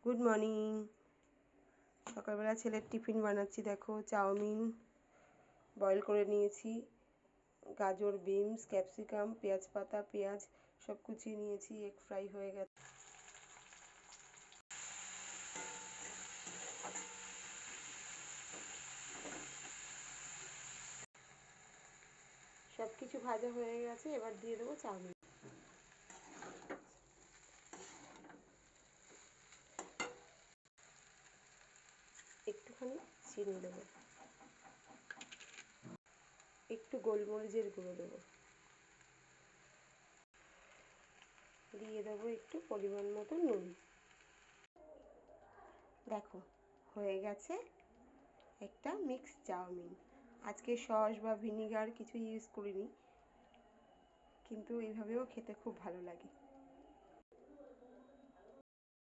Good morning. সকালবেলা ছেলের tiffin বানাচ্ছি। দেখো, চাউমিন বয়েল করে নিয়েছি, গাজর, বিনস, ক্যাপসিকাম, পেঁয়াজ পাতা, পেঁয়াজ সব কুচিয়ে নিয়েছি। এগ ফ্রাই হয়ে গেছে। সব কিছু ভাজা হয়ে গেছে, এবার দিয়ে দেবো চাউমিন। একটুখানি চিনি দেবো, একটু গোলমরিচের গুঁড়ো দেবো, দিয়ে দেবো একটু পরিমাণ মতো নুন। দেখো, হয়ে গেছে একটা মিক্স চাউমিন। আজকে সস বা ভিনিগার কিছু ইউজ করিনি, কিন্তু এইভাবেও খেতে খুব ভালো লাগে।